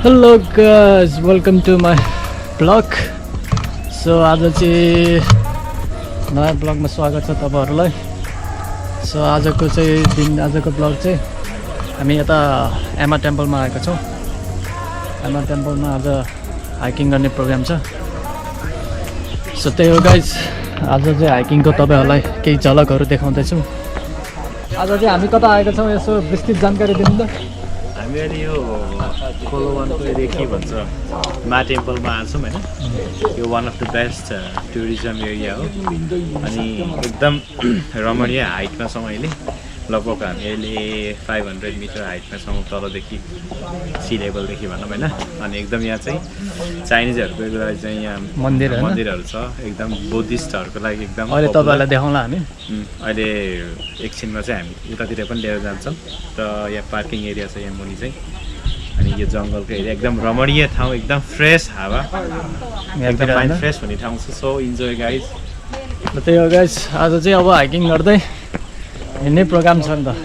Hello guys welcome to my blog. So आज चाहिँ नयाँ ब्लगमा स्वागत छ तपाईँहरूलाई। सो आजको ब्लग चाहिँ हामी यता एमा टेम्पलमा आएको छौँ। एमा टेम्पलमा आज हाइकिङ गर्ने प्रोग्राम छ। सो त्यही हो गाइज, आज चाहिँ हाइकिङको तपाईँहरूलाई केही झलकहरू देखाउँदैछु। आज चाहिँ हामी कता आएका छौँ यसो विस्तृत जानकारी दिनु त। हामी अहिले यो कोलोवानको एरिया के भन्छ मा टेम्पलमा आछौँ होइन। यो one of the best tourism area हो अनि एकदम रमणीय हाइटमा छौँ अहिले। लगभग हामी अहिले 500 मिटर हाइटमा छौँ तलदेखि सी लेभलदेखि भनौँ होइन। अनि एकदम यहाँ चाहिँ चाइनिजहरूको लागि चाहिँ यहाँ मन्दिरहरू छ, एकदम बुद्धिस्टहरूको लागि एकदम। अहिले तपाईँहरूलाई देखाउँला हामी। अहिले एकछिनमा चाहिँ हामी उतातिर पनि लिएर जान्छौँ र यहाँ पार्किङ एरिया छ यहाँ मुनि चाहिँ। अनि यो जङ्गलको एरिया एकदम रमणीय ठाउँ, एकदम फ्रेस हावा, एकदम माइन्ड फ्रेस हुने ठाउँ छ। So enjoy guys. त्यही हो गाइज, आज चाहिँ अब हाइकिङ गर्दै हिँड्ने प्रोग्राम छ नि त।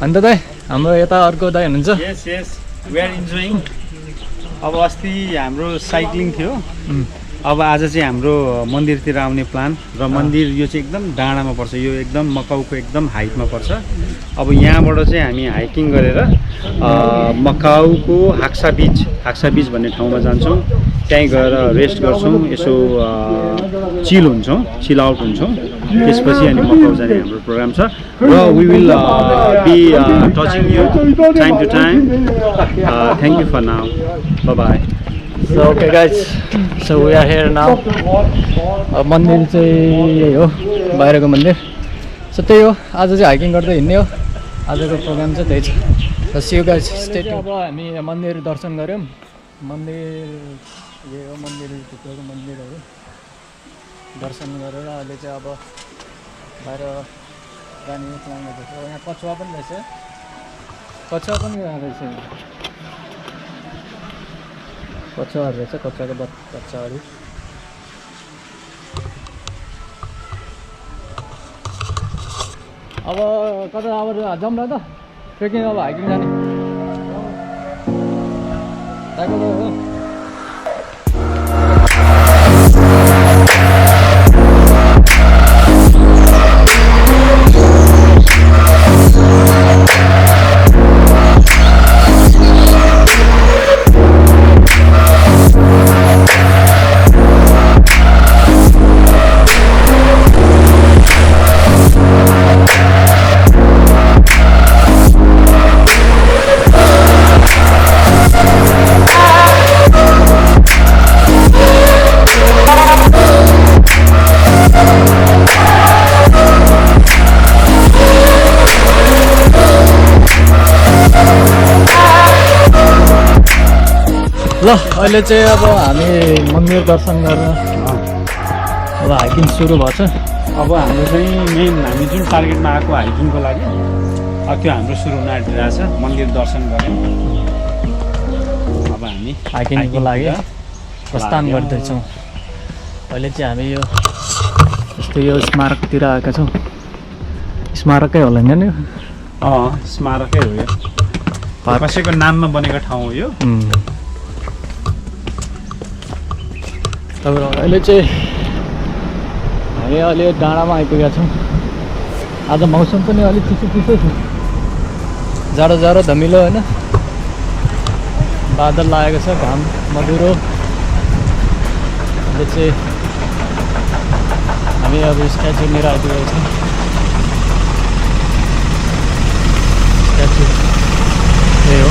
अन्त दाइ हाम्रो यता अर्को दाइ हुनुहुन्छ। यस यस वी आर इन्जोइङ। अब अस्ति हाम्रो साइक्लिङ थियो, अब आज चाहिँ हाम्रो मन्दिरतिर आउने प्लान। र मन्दिर यो चाहिँ एकदम डाँडामा पर्छ, यो एकदम मकाउको एकदम हाइटमा पर्छ। अब यहाँबाट चाहिँ हामी हाइकिङ गरेर मकाउको हाक्सा बिच भन्ने ठाउँमा जान्छौँ। त्यहीँ गएर रेस्ट गर्छौँ, यसो चिल आउट हुन्छौँ। त्यसपछि अनि मकाउ जाने हाम्रो प्रोग्राम छ र we will be touching you time to time. Thank you for now, bye bye. So okay guys, so we are here now. मन्दिर चाहिँ यही हो, बाहिरको मन्दिर। सो त्यही हो, आज चाहिँ हाइकिङ गर्दै हिँड्ने हो। आजको प्रोग्राम चाहिँ त्यही छ। See you guys, stay tune. अब हामी मन्दिर दर्शन गऱ्यौँ। मन्दिर यही हो, मन्दिरभित्रको मन्दिरहरू दर्शन गरेर अहिले चाहिँ अब बाहिर जाने प्लान गर्दैछ। यहाँ कछुवा पनि रहेछ, कछुवाहरू रहेछ, कछुवाको बच्चाहरू। अब कता अब जाऊँ न त ट्रेकिङ, अब हाइकिङ जाने। ल अहिले चाहिँ अब हामी मन्दिर दर्शन गर्न अब हाइकिङ सुरु भएछ। अब हाम्रो चाहिँ हामी जुन टार्गेटमा आएको हाइकिङको लागि अब त्यो हाम्रो सुरु हुन आँटिरहेछ। मन्दिर दर्शन गऱ्यौँ, अब हामी हाइकिङको लागि प्रस्थान गर्दैछौँ। अहिले चाहिँ हामी यो जस्तै यो स्मारकतिर आएका छौँ। स्मारकै होला नि यो? स्मारकै हो यो, कसैको नाममा बनेको ठाउँ हो यो। तपाईँहरू अहिले चाहिँ हामी अहिले डाँडामा आइपुगेका छौँ। आज मौसम पनि अलिक चिसो छ, जाडो धमिलो होइन। बादल लागेको छ, घाम मधुरो। अहिले चाहिँ हामी अब स्ट्याचुनिर आइपुगेका छौँ। स्ट्याचु त्यही हो।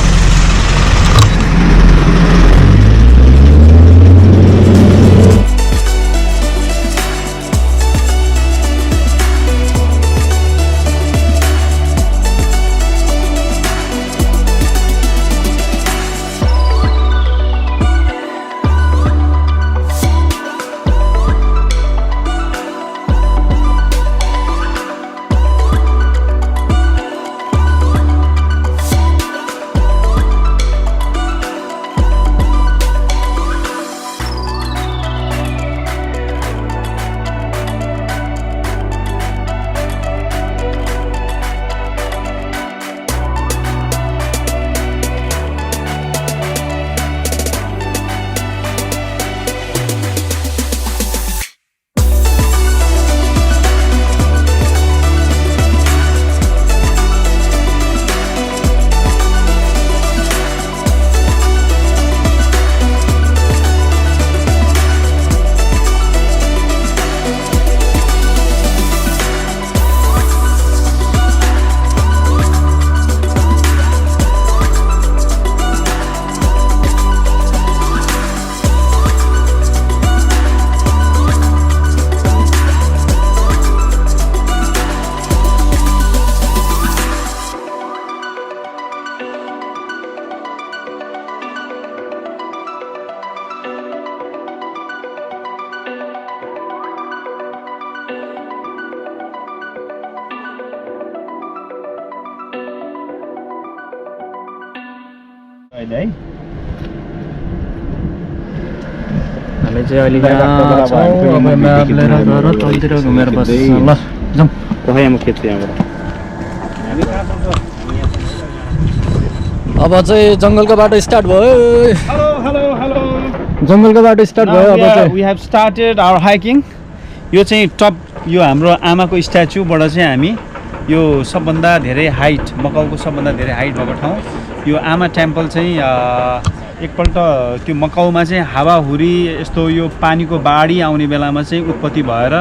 अहिले है हामी चाहिँ अहिले यहाँ छौँ अब म्याप लिएर गएर तलतिर घुमेर बस्छ ल जाउँ पखाइमा खेत यहाँबाट अब चाहिँ जङ्गलको बाटो स्टार्ट भयो हेलो जङ्गलको बाटो स्टार्ट भयो अब चाहिँ we have started our hiking यो चाहिँ टप यो हाम्रो आमाको स्ट्याचुबाट चाहिँ हामी यो सबभन्दा धेरै हाइट मकाउको सबभन्दा धेरै हाइट भएको ठाउँ यो आमा टेम्पल चाहिँ एकपल्ट त्यो मकाउमा चाहिँ हावाहुरी यस्तो यो पानीको बाढी आउने बेलामा चाहिँ उत्पत्ति भएर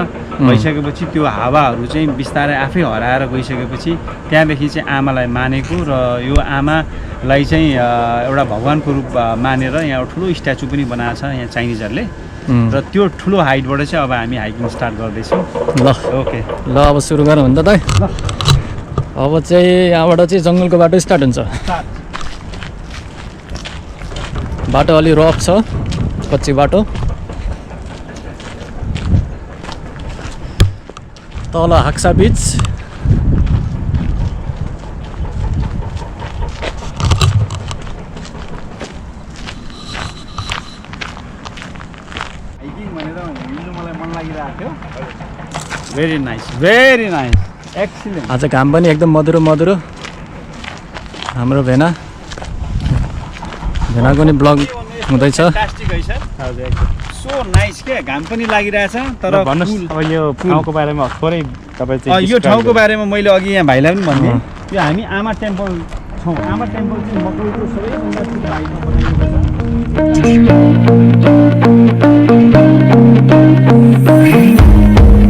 भइसकेपछि त्यो हावाहरू चाहिँ बिस्तारै आफै हराएर गइसकेपछि त्यहाँदेखि चाहिँ आमालाई मानेको र यो आमालाई चाहिँ एउटा भगवानको रूप मानेर यहाँ ठुलो स्ट्याचु पनि बनाएको छ यहाँ चाइनिजहरूले र त्यो ठुलो हाइटबाट चाहिँ अब हामी हाइकिङ स्टार्ट गर्दैछौँ ल ओके ल अब सुरु गरौँ नि त अब चाहिँ यहाँबाट चाहिँ जङ्गलको बाटो स्टार्ट हुन्छ बाटो अलि रफ छ कच्ची बाटो तल हाक्सा बिच हाइकिङ भनेर हिँड्नु मलाई मन लागिरहेको थियो भेरी नाइस एक्सिलेन्ट आज घाम पनि एकदम मधुरो मधुरो हाम्रो भेनाको नि ब्लग हुँदैछ प्लास्टिक है सर सो नाइस के घाम पनि लागिरहेछ तर भन्नुहोस् अब यो ठाउँको बारेमा थोरै तपाईँ चाहिँ यो ठाउँको बारेमा मैले अघि यहाँ भाइलाई पनि भन्ने यो हामी आमा टेम्पल छौँ आमा टेम्पल चाहिँ मकौको सबैभन्दा ठुलो हाइटमा बनाइएको छ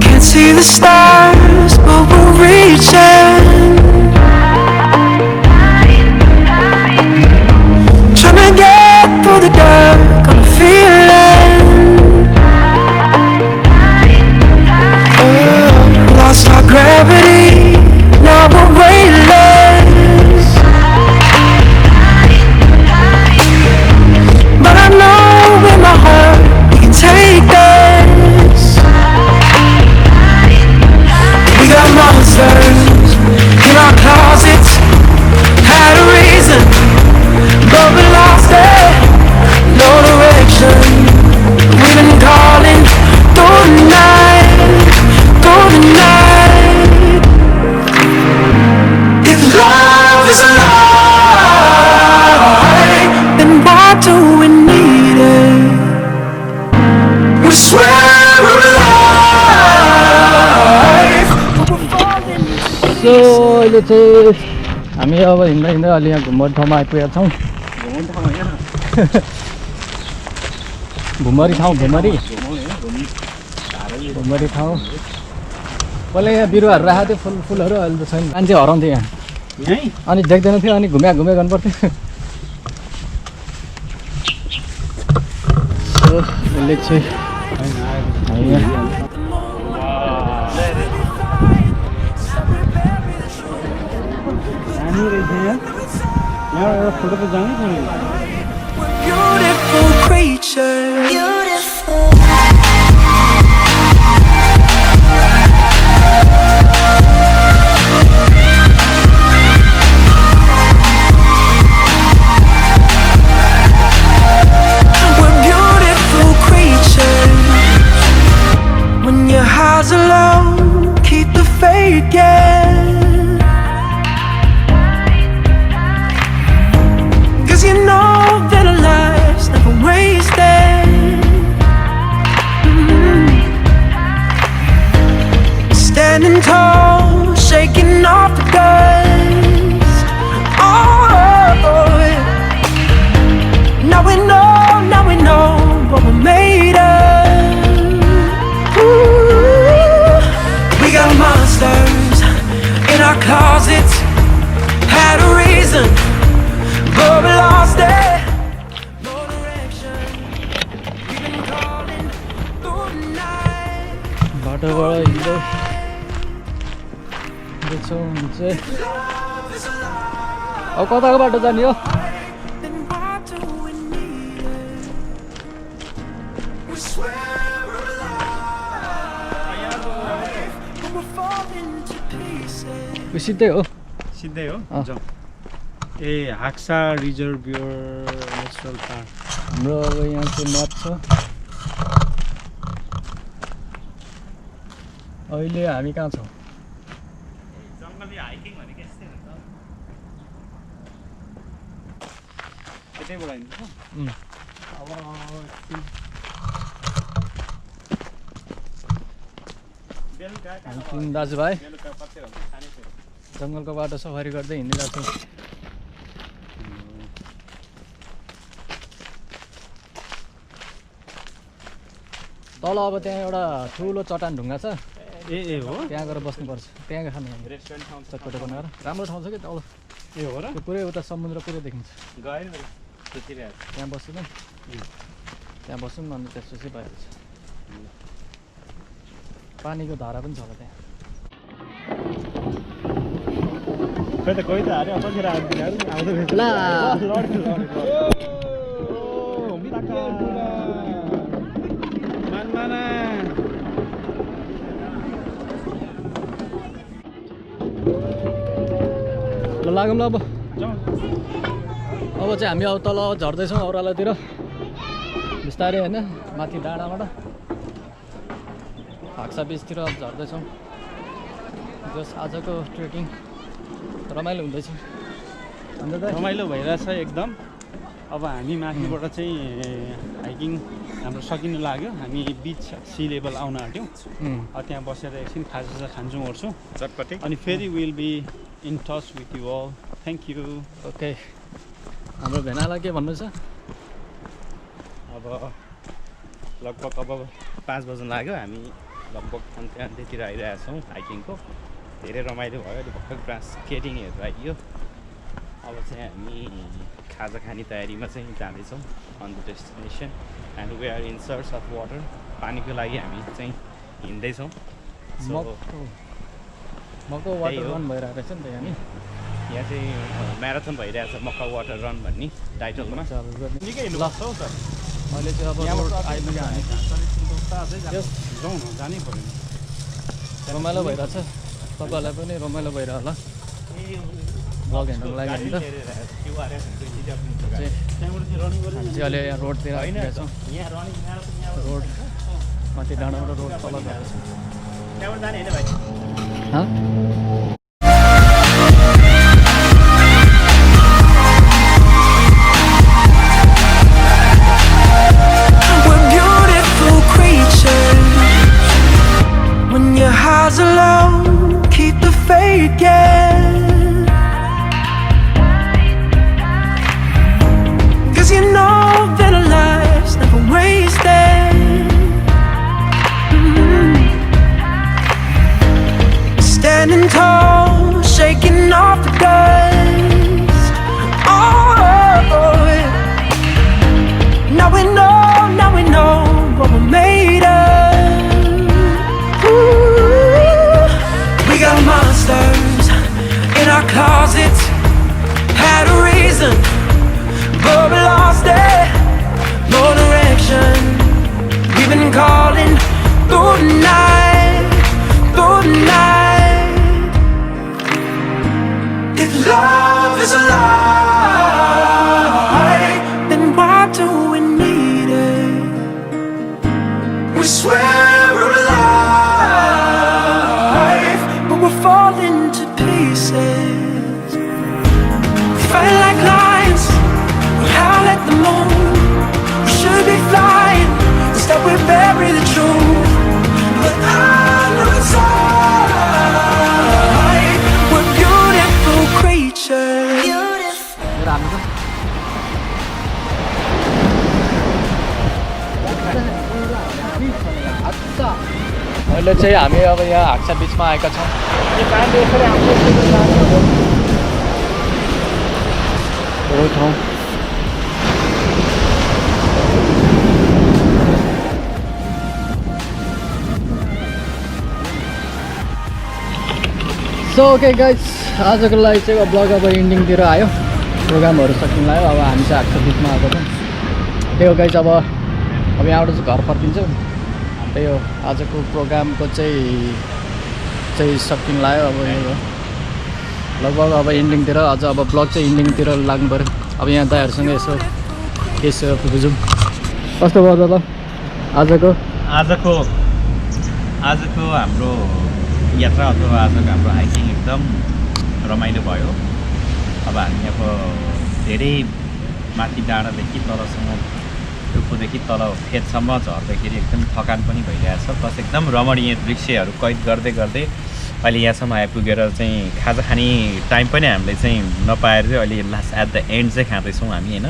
Can't see the stars, but we're reaching. Trying to get through the dark, I'm feeling. Lost our gravity, now we're weightless. But I know in my heart we can take this. We got monsters in our closets, had a reason, but we lost it. No direction. We've been calling through the night, through the night. If love is alive, then why do we need it? We swear we're alive, but we're falling. So अहिले चाहिँ हामी अब हिँड्दा हिँड्दै अलि यहाँ घुम्मरी ठाउँमा आइपुगेका छौँ घुम्मरी ठाउँ घुम्मरी ठाउँ पहिला यहाँ बिरुवाहरू राखेको थियो फुलहरू अहिले त छैन मान्छे हराउँथ्यो यहाँ अनि देख्दैन थियो अनि घुम्या गर्नु पर्थ्यो सो यसले चाहिँ यहाँ एउटा फोटो त जानै पर्यो Beautiful creature. Beautiful. We're beautiful creatures. When your heart's alone, keep the faith, yeah. You know that our lives never wasted. Standing tall, shaking off the dust. Oh, yeah. Now we know what we're made of. Ooh. We got monsters in our closets, had a reason, but we lost it. No direction. We've been calling through the night. बाटोबाट हिँड्दैछौँ चाहिँ अब कताको बाटो जाने हो Then why do we need it? We swear we're alive, but we're falling to pieces. यो सिधै हो सिधै हो अँ। जाउँ ए हाक्सा रिजर्भियर नेचरल पार्क हाम्रो अब यहाँ चाहिँ म्याप छ अहिले हामी कहाँ छौँ जङ्गली हाइकिङ भनेको यस्तै हुन्छ यतैबाट हिँड्छ बेलुका हामी तिन दाजुभाइ बेलुका कति हुन्छ खाने जङ्गलको बाटो सफारी गर्दै हिँडिरहेको छौँ तल अब त्यहाँ एउटा ठुलो चट्टान ढुङ्गा छ ए हो त्यहाँ गएर बस्नुपर्छ त्यहाँ खाने हामी रेस्टुरेन्ट ठाउँ चटपटो बनाएर राम्रो ठाउँ छ कि तल ए हो र त्यो पुरै उता समुद्र पुरै देखिन्छ गएन त्यतिखेर त्यहाँ बस्छौँ न त्यहाँ बस्छौँ न अनि त्यसपछि भइहाल्छ पानीको धारा पनि छ होला त्यहाँ खै त कोही त हारे कतिखेर आउँदै ला मनमाना ल लागौँ ल अब चाहिँ हामी अब तल झर्दैछौँ औरालातिर बिस्तारै होइन माथि डाँडाबाट हाक्सा बिचतिर झर्दैछौँ जस आजको ट्रेकिङ रमाइलो हुँदैछ अन्त त रमाइलो भइरहेछ एकदम अब हामी माथिबाट चाहिँ हाइकिङ हाम्रो सकिनु लाग्यो हामी बिच सी लेभल आउन आँट्यौँ त्यहाँ बसेर एकछिन खाजा खान्छौँ ओर्छौँ चटपटी अनि फेरि will be in touch with you all thank you okay हाम्रो भेनालाई के भन्नु छ अब लगभग अब 5 बज्न लाग्यो हामी लगभग अन्त्य अन्त्यतिर आइरहेका छौँ हाइकिङको धेरै रमाइलो भयो अहिले भर्खर ग्रास केटिङहरू आइयो अब चाहिँ हामी खाजा खाने तयारीमा चाहिँ जाँदैछौँ on the destination and we are in search of water पानीको लागि हामी चाहिँ हिँड्दैछौँ मको वाटर रन भइरहेको रहेछ नि त यहाँ नि यहाँ चाहिँ म्याराथन भइरहेछ मक्का वाटर रन भन्ने टाइटलमा निकै हिँड्नु पर्छ हौ सर अहिले चाहिँ अब रोड आइपुग्यो हामी जाउँ न जानै पऱ्यो रमाइलो भइरहेछ तपाईँहरूलाई पनि रमाइलो भइरह होला ब्लग हेर्नुको लागि हामी त हामी चाहिँ अहिले यहाँ रोडतिर आइपुगेका छौँ रोड माथि डाँडाबाट रोड तल गएको छ त्यहाँबाट जाने होइन भाइ We're beautiful creatures. When your heart's alone, keep the faith, yeah. 'Cause you know that our lives never wasted. Standing tall, shaking off the dust. Oh, yeah. Now we know what we're made of. Ooh, we got monsters in our closets. Had a reason, but we lost it. No direction. We've been calling through the night, through the night. If love is alive, then why do we need it? We swear we're alive, but we're falling to pieces. Fight like lions, we howl at the moon. We should be flying, instead we bury the truth. But I know it's alright. We're beautiful creatures. राम्रो अहिले चाहिँ हामी अब यहाँ हाक्सा बिचमा आएका छौँ हो ठाउँ सो ओके गाइज आजको लागि चाहिँ ब्लग अब इन्डिङतिर आयो प्रोग्रामहरू सकिन लाग्यो अब हामी चाहिँ हाक्सा बिचमा आएको छौँ त्यही हो गाइज अब यहाँबाट चाहिँ घर फर्किन्छौँ त्यही हो आजको प्रोग्रामको चाहिँ सकिन लाग्यो अब यही हो लगभग अब इन्डिङतिर अझ अब ब्लग चाहिँ इन्डिङतिर लाग्नु पऱ्यो अब यहाँ दाइहरूसँग यसो बुझौँ कस्तो भयो त आजको हाम्रो यात्रा अथवा आजको हाम्रो हाइकिङ एकदम रमाइलो भयो अब हामी अब धेरै माथि डाँडादेखि तलसम्म टुप्पोदेखि तल फेदसम्म झर्दाखेरि एकदम थकान पनि भइरहेछ प्लस एकदम रमणीय दृश्यहरू कैद गर्दै गर्दै अहिले यहाँसम्म आइपुगेर चाहिँ खाजा खाने टाइम पनि हामीले चाहिँ नपाएर चाहिँ अहिले लास्ट एट द एन्ड चाहिँ खाँदैछौँ हामी होइन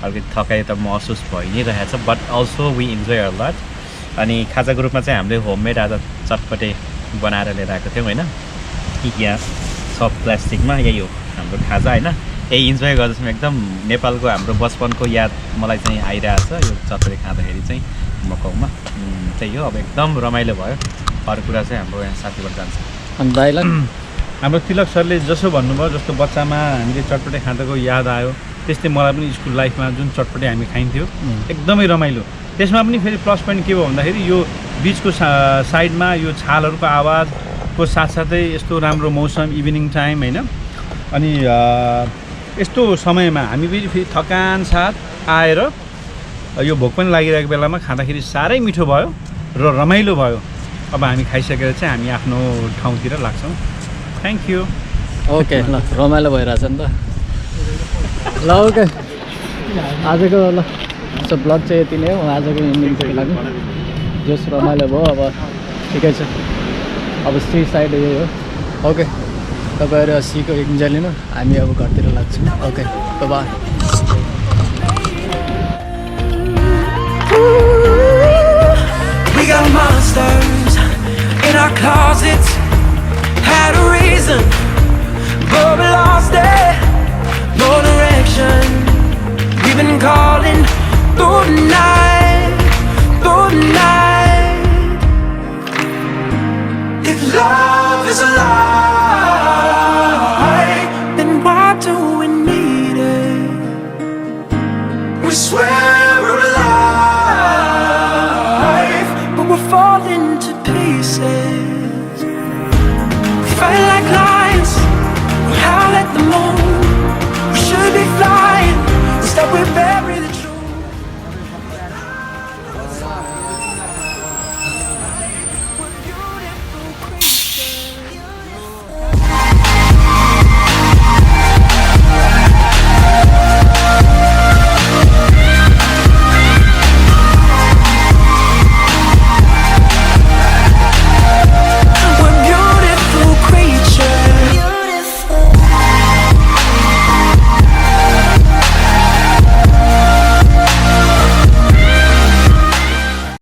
अलिकति थकाइ त महसुस भइ नै रहेछ but also we enjoy a lot अनि खाजाको रूपमा चाहिँ हामीले होममेड आज चटपटे बनाएर लिएर आएको थियौँ होइन यहाँ सब प्लास्टिकमा यही हो हाम्रो खाजा होइन यही इन्जोय गर्दैछौँ एकदम नेपालको हाम्रो बचपनको याद मलाई चाहिँ आइरहेछ यो चटपटे खाँदाखेरि चाहिँ मकाउमा त्यही हो अब एकदम रमाइलो भयो अरू कुरा चाहिँ हाम्रो यहाँ साथीबाट जान्छ अनि दाइलाई हाम्रो तिलक सरले जसो भन्नुभयो जस्तो बच्चामा हामीले चटपटे खाँदाको याद आयो त्यस्तै मलाई पनि स्कुल लाइफमा जुन चटपटे हामी खाइन्थ्यो एकदमै रमाइलो त्यसमा पनि फेरि प्लस पोइन्ट के भयो भन्दाखेरि यो बिचको साइडमा यो छालहरूको आवाजको साथसाथै यस्तो राम्रो मौसम इभिनिङ टाइम होइन अनि यस्तो समयमा हामी फेरि थकान साथ आएर यो भोक पनि लागिरहेको बेलामा खाँदाखेरि साह्रै मिठो भयो र रमाइलो भयो अब हामी खाइसकेर चाहिँ हामी आफ्नो ठाउँतिर लाग्छौँ थ्याङ्क यू ओके ल रमाइलो भइरहेछ नि त ल ओके आजको ल सो ब्लग चाहिँ यति नै हो आजको इन्डिङको लागि जस रमाइलो भयो अब ठिकै छ अब सी साइड यही हो ओके तपाईँहरू सीको इन्जोय लिनु हामी अब घरतिर लाग्छौँ okay by We got monsters in our closets. Had a reason, but we lost it. No direction. We've been calling through the night.